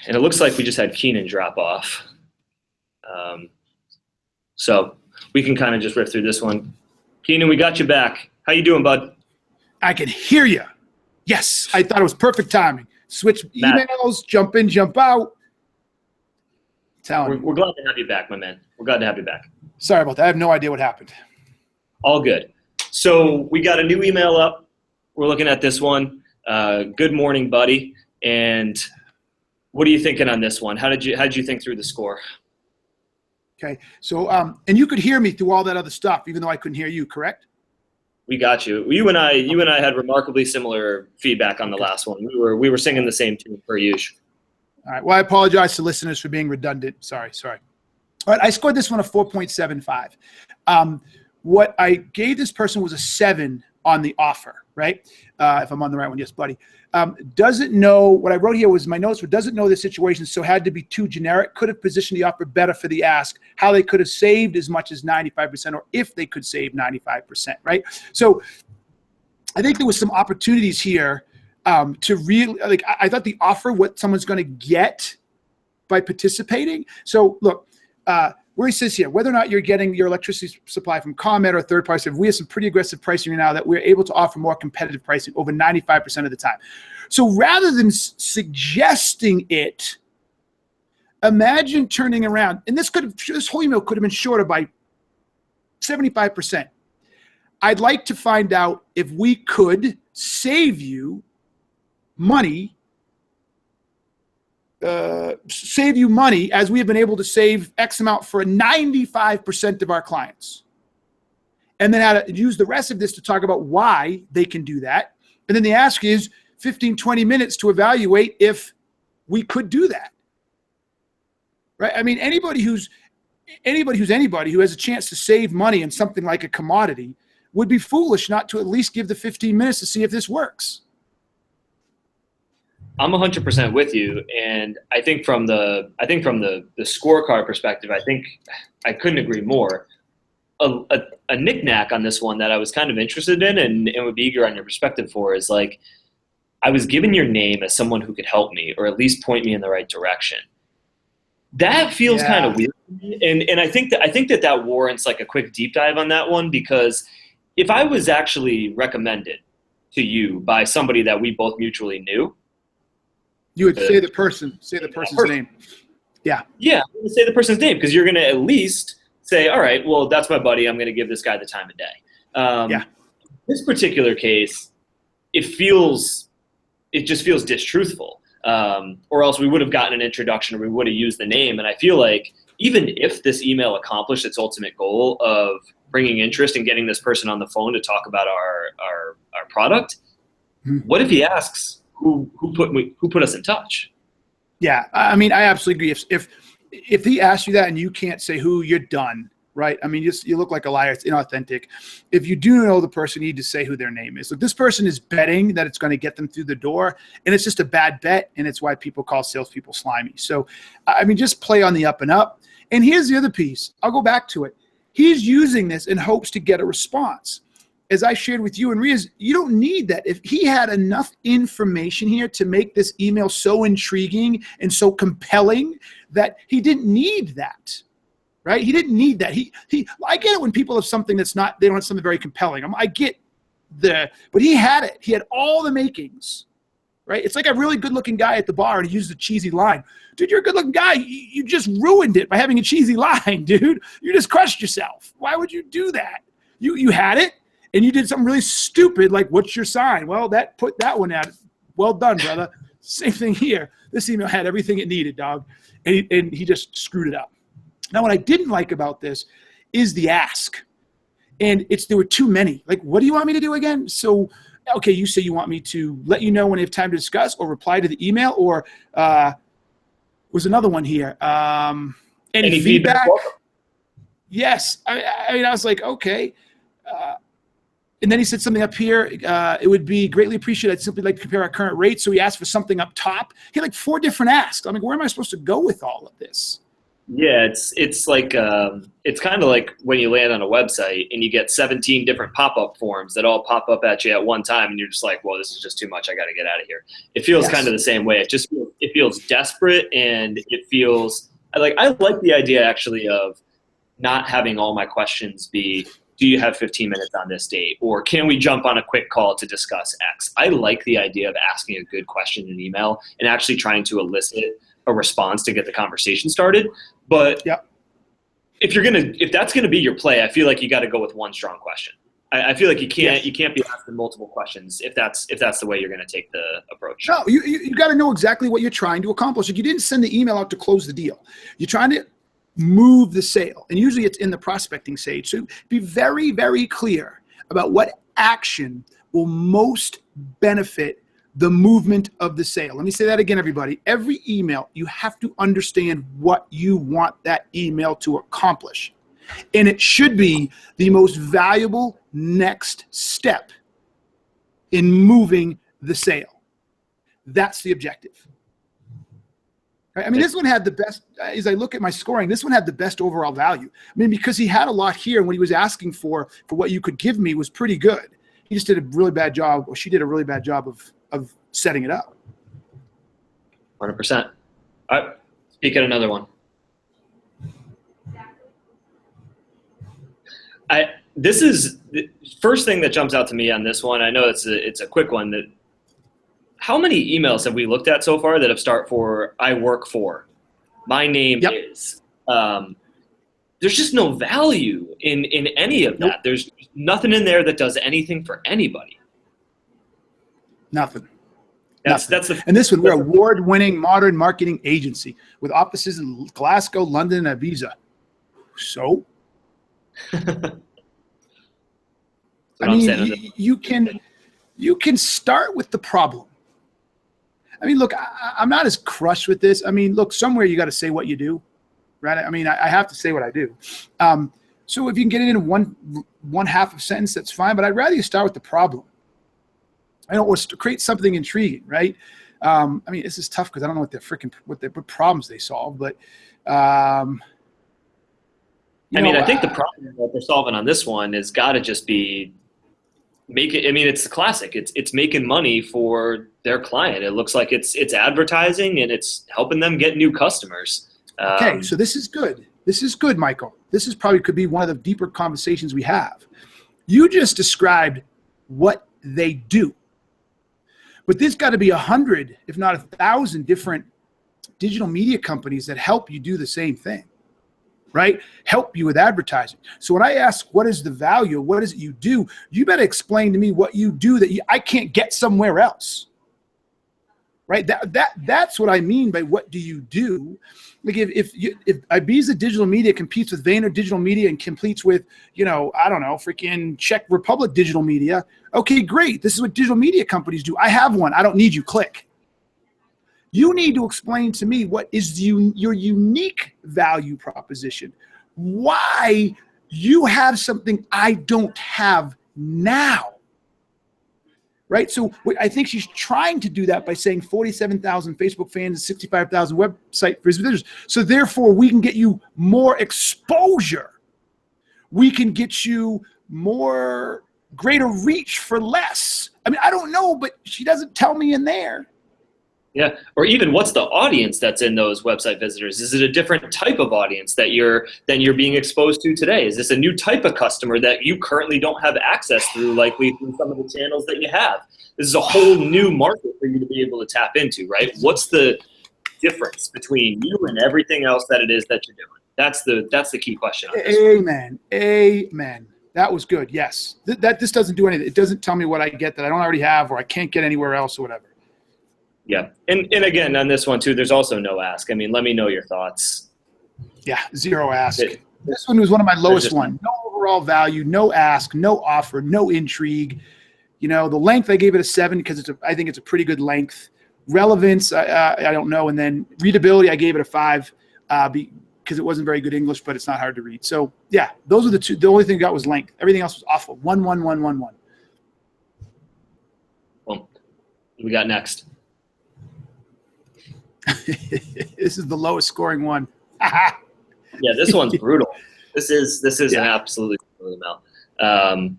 And it looks like we just had Keenan drop off. So we can kind of just riff through this one. Keenan, we got you back. How you doing, bud?
I can hear you. Yes, I thought it was perfect timing. Switch emails, jump in, jump out.
We're glad to have you back, my man. We're glad to have you back.
Sorry about that. I have no idea what happened.
All good. So we got a new email up. We're looking at this one. Good morning, buddy. And what are you thinking on this one? How did you think through the score?
Okay. So, and you could hear me through all that other stuff, even though I couldn't hear you, correct?
We got you. You and I had remarkably similar feedback on the last one. We were singing the same tune per usual.
All right. Well, I apologize to listeners for being redundant. Sorry. All right. I scored this one a 4.75. What I gave this person was a 7 on the offer, right? If I'm on the right one. Yes, buddy. Doesn't know, what I wrote here was my notes were doesn't know the situation, so had to be too generic, could have positioned the offer better for the ask, how they could have saved as much as 95% or if they could save 95%, right? So I think there was some opportunities here to really, like, I thought the offer, what someone's going to get by participating. So look, where he says here, whether or not you're getting your electricity supply from ComEd or third party, we have some pretty aggressive pricing right now that we're able to offer more competitive pricing over 95% of the time. So rather than suggesting it, imagine turning around, and this whole email could have been shorter by 75%. I'd like to find out if we could save you money as we have been able to save X amount for 95% of our clients. And then how to use the rest of this to talk about why they can do that. And then the ask is 15, 20 minutes to evaluate if we could do that. Right? I mean, anybody who has a chance to save money in something like a commodity would be foolish not to at least give the 15 minutes to see if this works.
I'm 100% with you, and I think from the scorecard perspective, I couldn't agree more. A knick-knack on this one that I was kind of interested in and would be eager on your perspective for is, like, I was given your name as someone who could help me or at least point me in the right direction. That feels kind of weird, and I think that warrants like a quick deep dive on that one, because if I was actually recommended to you by somebody that we both mutually knew,
you would say the person's name. Yeah. Yeah,
I'm going to say the person's name because you're going to at least say, all right, well, that's my buddy. I'm going to give this guy the time of day. This particular case, it just feels distruthful. Or else we would have gotten an introduction or we would have used the name. And I feel like even if this email accomplished its ultimate goal of bringing interest and getting this person on the phone to talk about our product, what if he asks, who put us in touch?
Yeah, I mean, I absolutely agree. If he asks you that and you can't say who, you're done, right? I mean, you look like a liar. It's inauthentic. If you do know the person, you need to say who their name is. Look, this person is betting that it's going to get them through the door, and it's just a bad bet, and it's why people call salespeople slimy. So, I mean, just play on the up and up. And here's the other piece. I'll go back to it. He's using this in hopes to get a response. As I shared with you and Riaz, you don't need that. If he had enough information here to make this email so intriguing and so compelling that he didn't need that, right? He didn't need that. I get it when people have something they don't have something very compelling. I get but he had it. He had all the makings, right? It's like a really good-looking guy at the bar and he uses a cheesy line. Dude, you're a good-looking guy. You just ruined it by having a cheesy line, dude. You just crushed yourself. Why would you do that? You had it. And you did something really stupid, like, what's your sign? Well, put that one out. Well done, brother. Same thing here. This email had everything it needed, dog. And he just screwed it up. Now, what I didn't like about this is the ask. And there were too many. Like, what do you want me to do again? So, okay, you say you want me to let you know when you have time to discuss, or reply to the email, or was another one here. Any feedback? Yes. I mean, I was like, okay. And then he said something up here. It would be greatly appreciated. I'd simply like to compare our current rates. So he asked for something up top. He had like 4 different asks. I'm like, where am I supposed to go with all of this?
Yeah, it's like it's kind of like when you land on a website and you get 17 different pop-up forms that all pop up at you at one time, and you're just like, well, this is just too much. I got to get out of here. It feels kind of the same way. It feels desperate, and it feels I like the idea actually of not having all my questions be, do you have 15 minutes on this date, or can we jump on a quick call to discuss X? I like the idea of asking a good question in an email and actually trying to elicit a response to get the conversation started. But if that's gonna be your play, I feel like you got to go with one strong question. I feel like you can't be asking multiple questions if that's the way you're gonna take the approach.
No, you got to know exactly what you're trying to accomplish. Like, you didn't send the email out to close the deal. You're trying to move the sale, and usually it's in the prospecting stage. So be very, very clear about what action will most benefit the movement of the sale. Let me say that again, everybody. Every email, you have to understand what you want that email to accomplish. And it should be the most valuable next step in moving the sale. That's the objective. Right? I mean, this one had the best, as I look at my scoring, this one had the best overall value. I mean, because he had a lot here, and what he was asking for what you could give me was pretty good. He just did a really bad job, or she did a really bad job of setting it up.
100%. All right, speak at another one. This is the first thing that jumps out to me on this one. I know it's a quick one. That how many emails have we looked at so far that have start for I work for, my name is. There's just no value in any of that. Nope. There's nothing in there that does anything for anybody.
Nothing. And this one, we're award-winning modern marketing agency with offices in Glasgow, London, and Ibiza. So, I mean, you can start with the problem. I mean, look, I'm not as crushed with this. I mean, look, somewhere you got to say what you do, right? I mean, I have to say what I do. So if you can get it in one half of a sentence, that's fine. But I'd rather you start with the problem. I don't want to create something intriguing, right? I mean, this is tough because I don't know what problems they solve, but I
think the problem that they're solving on this one has got to just be it's the classic. It's making money for their client. It looks like it's advertising and it's helping them get new customers.
Okay, so this is good. This is good, Michael. This is probably could be one of the deeper conversations we have. You just described what they do. But there's got to be 100, if not 1,000 different digital media companies that help you do the same thing, right? Help you with advertising. So when I ask, what is the value? What is it you do? You better explain to me what you do that I can't get somewhere else, right? That's what I mean by what do you do? Like if Ibiza Digital Media competes with Vayner Digital Media and competes with, freaking Czech Republic Digital Media. Okay, great. This is what digital media companies do. I have one. I don't need you. Click. You need to explain to me what is your unique value proposition. Why you have something I don't have now. Right? So I think she's trying to do that by saying 47,000 Facebook fans and 65,000 website visitors. So therefore, we can get you more exposure. We can get you more greater reach for less. I mean, I don't know, but she doesn't tell me in there.
Yeah, or even what's the audience that's in those website visitors? Is it a different type of audience than you're being exposed to today? Is this a new type of customer that you currently don't have access through, likely through some of the channels that you have? This is a whole new market for you to be able to tap into, right? What's the difference between you and everything else that it is that you're doing? That's the key question.
Amen. That was good. Yes. This doesn't do anything. It doesn't tell me what I get that I don't already have or I can't get anywhere else or whatever.
Yeah. And again, on this one too, there's also no ask. I mean, let me know your thoughts.
Yeah. Zero ask. This one was one of my lowest
just
one. No overall value, no ask, no offer, no intrigue. The length, I gave it a 7 because I think it's a pretty good length. Relevance, I don't know. And then readability, I gave it a 5 because it wasn't very good English, but it's not hard to read. So yeah, those are the two. The only thing I got was length. Everything else was awful. 1, 1, 1, 1, 1.
Well, what we got next?
This is the lowest scoring one.
Yeah, this one's brutal. This is an absolutely brutal amount.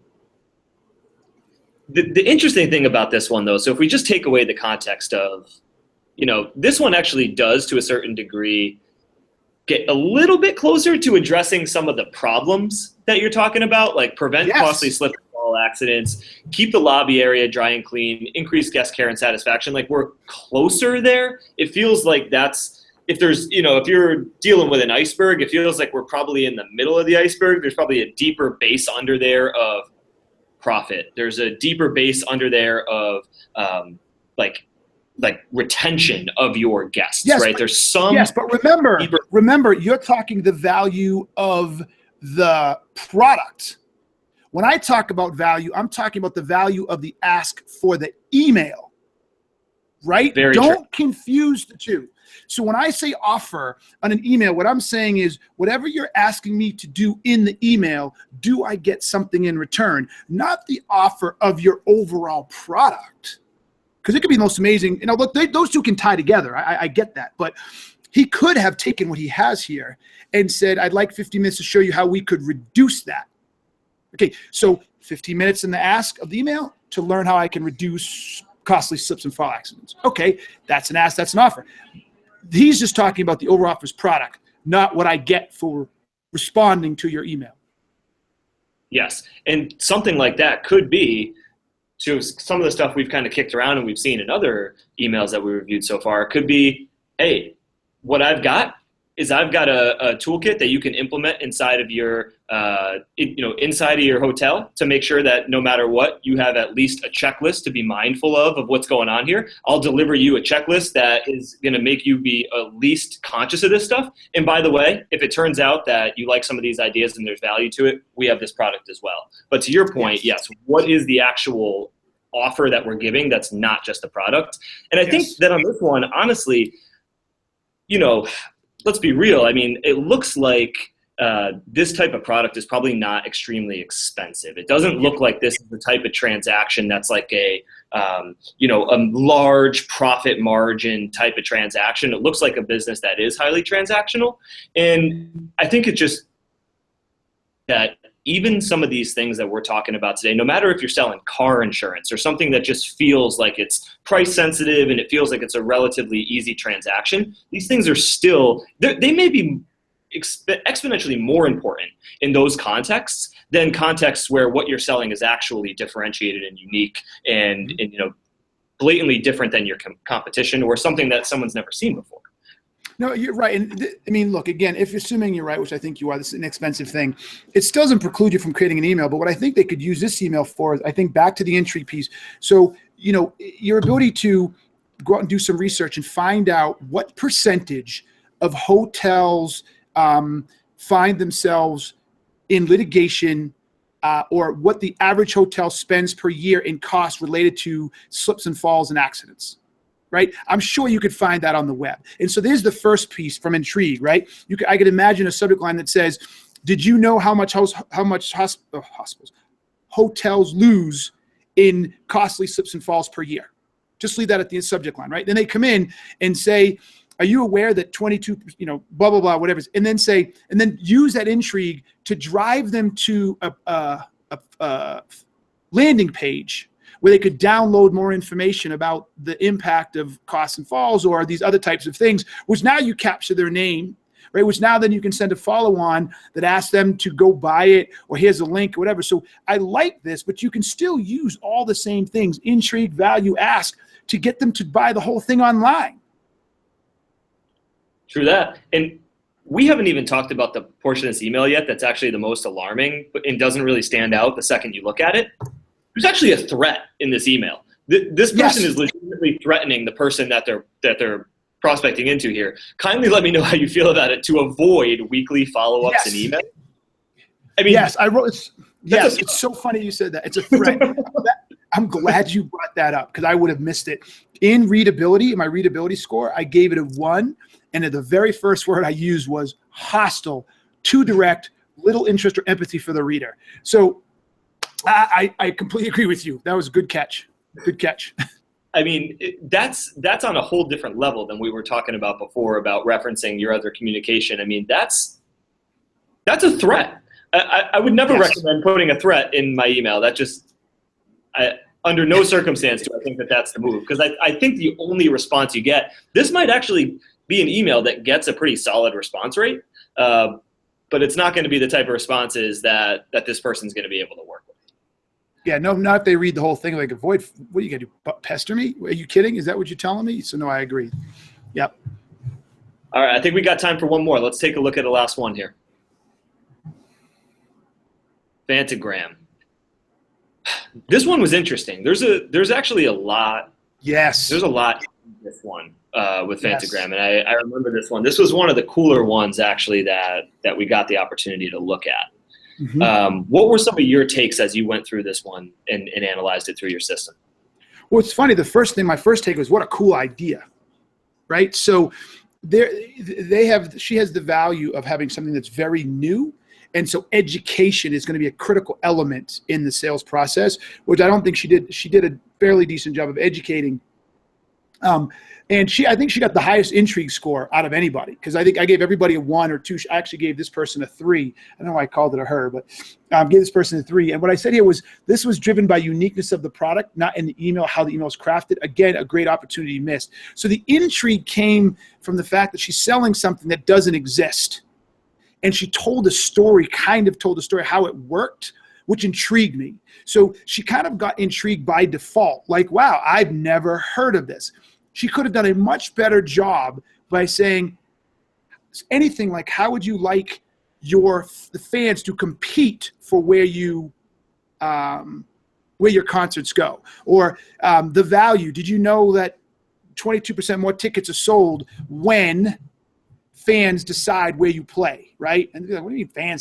The interesting thing about this one, though, so if we just take away the context of, this one actually does, to a certain degree, get a little bit closer to addressing some of the problems that you're talking about, like prevent costly slip and fall accidents, keep the lobby area dry and clean, increase guest care and satisfaction. Like, we're closer there. It feels like that's, if you're dealing with an iceberg, it feels like we're probably in the middle of the iceberg. There's probably a deeper base under there of profit. There's a deeper base under there of like retention of your guests, right? There's some.
Yes, but remember, you're talking the value of the product. When I talk about value, I'm talking about the value of the ask for the email, right? Don't confuse the two. So when I say offer on an email, what I'm saying is whatever you're asking me to do in the email, do I get something in return? Not the offer of your overall product. Because it could be the most amazing. Look, those two can tie together. I get that. But he could have taken what he has here and said, I'd like 15 minutes to show you how we could reduce that. Okay, so 15 minutes in the ask of the email to learn how I can reduce costly slips and fall accidents. Okay, that's an ask, that's an offer. He's just talking about the overall offer's product, not what I get for responding to your email.
Yes, and something like that could be, to some of the stuff we've kind of kicked around and we've seen in other emails that we reviewed so far, could be, hey, what I've got is I've got a toolkit that you can implement inside of your hotel to make sure that no matter what, you have at least a checklist to be mindful of what's going on here. I'll deliver you a checklist that is going to make you be at least conscious of this stuff. And by the way, if it turns out that you like some of these ideas and there's value to it, we have this product as well. But to your point, yes, what is the actual offer that we're giving that's not just a product? And I think that on this one, honestly, let's be real. I mean, it looks like this type of product is probably not extremely expensive. It doesn't look like this is the type of transaction that's like a large profit margin type of transaction. It looks like a business that is highly transactional. And I think it's just that even some of these things that we're talking about today, no matter if you're selling car insurance or something that just feels like it's price sensitive and it feels like it's a relatively easy transaction, these things are still, they may be exponentially more important in those contexts than contexts where what you're selling is actually differentiated and unique and blatantly different than your competition or something that someone's never seen before.
No, you're right. And I mean, look, again, if you're assuming you're right, which I think you are, this is an expensive thing, it still doesn't preclude you from creating an email. But what I think they could use this email for is, I think, back to the intrigue piece. So, your ability to go out and do some research and find out what percentage of hotels find themselves in litigation or what the average hotel spends per year in costs related to slips and falls and accidents. Right? I'm sure you could find that on the web. And so there's the first piece from intrigue, right? I could imagine a subject line that says, did you know how much hotels lose in costly slips and falls per year? Just leave that at the subject line, right? Then they come in and say, are you aware that 22, blah, blah, blah, whatever. And then use that intrigue to drive them to a landing page where they could download more information about the impact of costs and falls or these other types of things, which now you capture their name, right? Which now then you can send a follow-on that asks them to go buy it or here's a link or whatever. So I like this, but you can still use all the same things, intrigue, value, ask, to get them to buy the whole thing online.
True that. And we haven't even talked about the portion of this email yet that's actually the most alarming and doesn't really stand out the second you look at it. There's actually a threat in this email. This person is legitimately threatening the person that they're prospecting into here. Kindly let me know how you feel about it to avoid weekly follow-ups and email. I mean,
yes, I wrote. Yes, it's so funny you said that. It's a threat. I'm glad you brought that up because I would have missed it. In readability, my readability score, I gave it a 1, and the very first word I used was hostile, too direct, little interest or empathy for the reader. So I completely agree with you. That was a good catch. Good catch.
I mean, that's on a whole different level than we were talking about before about referencing your other communication. I mean, that's a threat. I would never recommend putting a threat in my email. That just, under no circumstance do I think that that's the move. Because I think the only response you get, this might actually be an email that gets a pretty solid response rate, but it's not going to be the type of responses that this person's going to be able to work with.
Yeah, no, not if they read the whole thing, like avoid, what are you going to do, pester me? Are you kidding? Is that what you're telling me? So no, I agree. Yep.
All right, I think we got time for one more. Let's take a look at the last one here. Fantagram. This one was interesting. There's actually a lot.
Yes.
There's a lot in this one with Fantagram, and I remember this one. This was one of the cooler ones actually that we got the opportunity to look at. Mm-hmm. What were some of your takes as you went through this one and analyzed it through your system?
Well, it's funny. My first take was, what a cool idea, right? So she has the value of having something that's very new. And so education is going to be a critical element in the sales process, which I don't think she did. She did a fairly decent job of educating. And I think she got the highest intrigue score out of anybody, because I think I gave everybody a 1 or 2. I actually gave this person a 3. I don't know why I called it a her, but gave this person a 3. And what I said here was, this was driven by uniqueness of the product, not in the email, how the email is crafted. Again, a great opportunity missed. So the intrigue came from the fact that she's selling something that doesn't exist. And she told a story, how it worked, which intrigued me. So she kind of got intrigued by default, like, wow, I've never heard of this. She could have done a much better job by saying anything like, how would you like the fans to compete for where your concerts go? Or the value, did you know that 22% more tickets are sold when fans decide where you play, right? And they're like, what do you mean fans